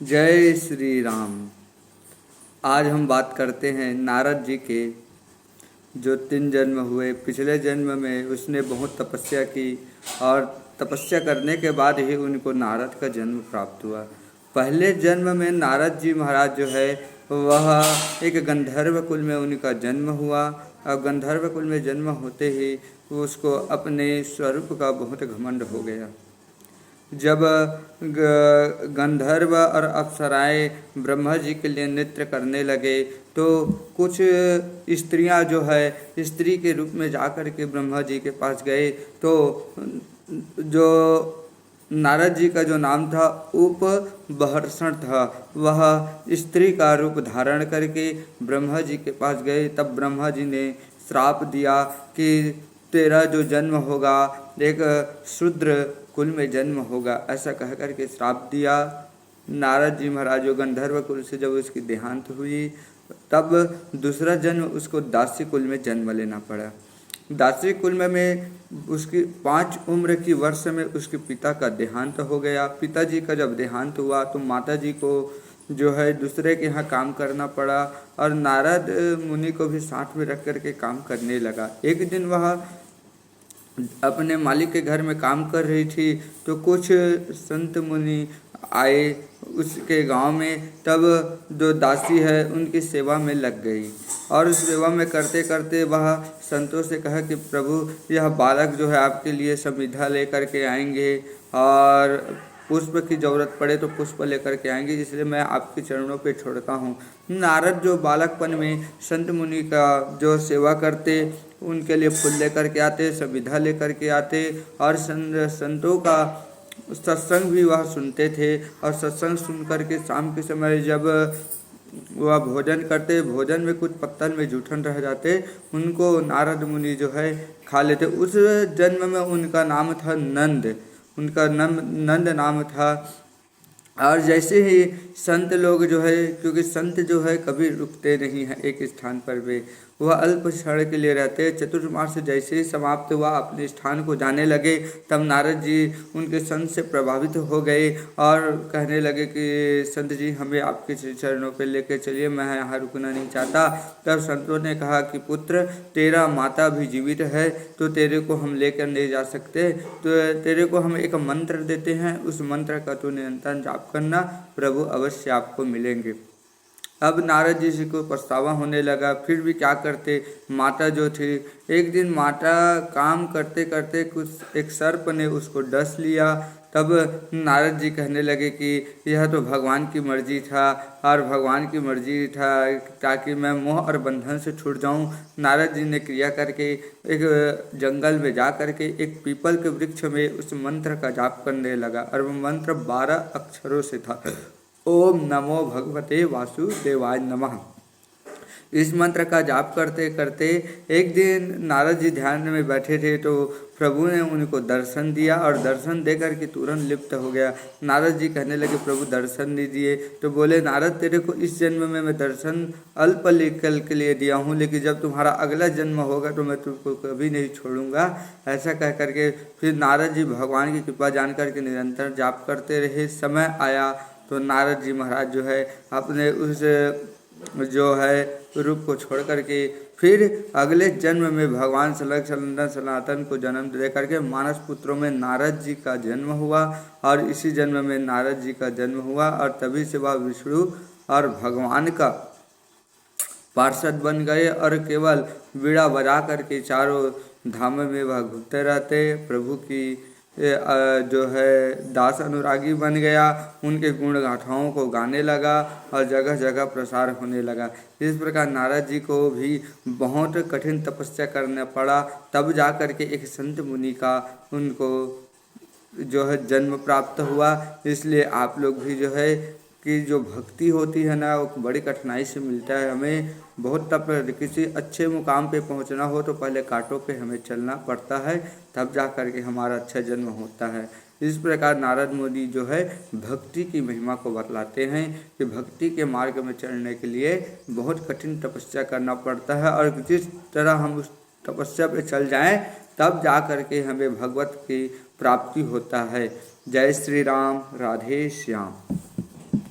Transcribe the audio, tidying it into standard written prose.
जय श्री राम। आज हम बात करते हैं नारद जी के जो 3 जन्म हुए। पिछले जन्म में उसने बहुत तपस्या की और तपस्या करने के बाद ही उनको नारद का जन्म प्राप्त हुआ। पहले जन्म में नारद जी महाराज जो है वह एक गंधर्व कुल में उनका जन्म हुआ और गंधर्व कुल में जन्म होते ही उसको अपने स्वरूप का बहुत घमंड हो गया। जब गंधर्व और अप्सराएं ब्रह्मा जी के लिए नृत्य करने लगे तो कुछ स्त्रियां जो है स्त्री के रूप में जाकर के ब्रह्मा जी के पास गए तो जो नारद जी का जो नाम था उपबर्षण था, वह स्त्री का रूप धारण करके ब्रह्मा जी के पास गए। तब ब्रह्मा जी ने श्राप दिया कि तेरा जो जन्म होगा एक शूद्र कुल में जन्म होगा, ऐसा कह कर के श्राप दिया। नारद जी महाराज गंधर्व कुल से जब उसकी देहांत हुई तब दूसरा जन्म उसको दासी कुल में जन्म लेना पड़ा। दासी कुल में उसकी 5 उम्र की वर्ष में उसके पिता का देहांत हो गया। पिताजी का जब देहांत हुआ तो माताजी को जो है दूसरे के यहाँ काम करना पड़ा और नारद मुनि को भी साथ में रख कर के काम करने लगा। एक दिन वह अपने मालिक के घर में काम कर रही थी तो कुछ संत मुनि आए उसके गांव में। तब जो दासी है उनकी सेवा में लग गई और उस सेवा में करते करते वह संतों से कहा कि प्रभु यह बालक जो है आपके लिए समिधा लेकर के आएंगे और पुष्प की ज़रूरत पड़े तो पुष्प लेकर के आएंगे, इसलिए मैं आपके चरणों पे छोड़ता हूँ। नारद जो बालकपन में संत मुनि का जो सेवा करते उनके लिए फूल लेकर के आते, समिधा लेकर के आते और संतों का सत्संग भी वह सुनते थे। और सत्संग सुन कर के शाम के समय जब वह भोजन करते, भोजन में कुछ पत्तल में जूठन रह जाते, उनको नारद मुनि जो है खा लेते। उस जन्म में उनका नाम था नंद, उनका नंद नाम था। और जैसे ही संत लोग जो है, क्योंकि संत जो है कभी रुकते नहीं हैं एक स्थान पर वे, वह अल्प क्षण के लिए रहते। चतुर्मास जैसे ही समाप्त हुआ अपने स्थान को जाने लगे तब नारद जी उनके संत से प्रभावित हो गए और कहने लगे कि संत जी हमें आपके चरणों पे लेके चलिए, मैं यहाँ रुकना नहीं चाहता। तब संतों ने कहा कि पुत्र तेरा माता भी जीवित है तो तेरे को हम लेकर नहीं जा सकते, तो तेरे को हम एक मंत्र देते हैं, उस मंत्र का तू निरंतर जाप करना, प्रभु अवश्य आपको मिलेंगे। अब नारद जी को पछतावा होने लगा, फिर भी क्या करते। माता जो थी, एक दिन माता काम करते करते कुछ एक सर्प ने उसको डस लिया। तब नारद जी कहने लगे कि यह तो भगवान की मर्जी था और भगवान की मर्जी था ताकि मैं मोह और बंधन से छूट जाऊं। नारद जी ने क्रिया करके एक जंगल में जा करके एक पीपल के वृक्ष में उस मंत्र का जाप करने लगा और वह मंत्र 12 अक्षरों से था। ओम नमो भगवते वासुदेवाय नमः। इस मंत्र का जाप करते करते एक दिन नारद जी ध्यान में बैठे थे तो प्रभु ने उनको दर्शन दिया और दर्शन देकर के तुरंत लिप्त हो गया। नारद जी कहने लगे प्रभु दर्शन दीजिए, तो बोले नारद तेरे को इस जन्म में मैं दर्शन अल्पकाल के लिए दिया हूँ, लेकिन जब तुम्हारा अगला जन्म होगा तो मैं तुमको कभी नहीं छोड़ूंगा। ऐसा कह करके फिर नारद जी भगवान की कृपा जान करके निरंतर जाप करते रहे। समय आया तो नारद जी महाराज जो है अपने उस जो है रूप को छोड़ करके फिर अगले जन्म में भगवान सनातन को जन्म दे करके मानस पुत्रों में नारद जी का जन्म हुआ और इसी जन्म में नारद जी का जन्म हुआ और तभी से वह विष्णु और भगवान का पार्षद बन गए और केवल वीणा बजा करके चारों धाम में वह घूमते रहते। प्रभु की जो है दास अनुरागी बन गया, उनके गुण गाथाओं को गाने लगा और जगह जगह प्रसार होने लगा। इस प्रकार नारद जी को भी बहुत कठिन तपस्या करना पड़ा, तब जा कर के एक संत मुनि का उनको जो है जन्म प्राप्त हुआ। इसलिए आप लोग भी जो है कि जो भक्ति होती है ना वो बड़ी कठिनाई से मिलता है हमें। बहुत तप किसी अच्छे मुकाम पे पहुंचना हो तो पहले कांटों पे हमें चलना पड़ता है, तब जा कर के हमारा अच्छा जन्म होता है। इस प्रकार नारद मुनि जो है भक्ति की महिमा को बतलाते हैं कि भक्ति के मार्ग में चलने के लिए बहुत कठिन तपस्या करना पड़ता है और जिस तरह हम उस तपस्या पे चल जाएं तब जा कर के हमें भगवत की प्राप्ति होता है। जय श्री राम, राधे श्याम।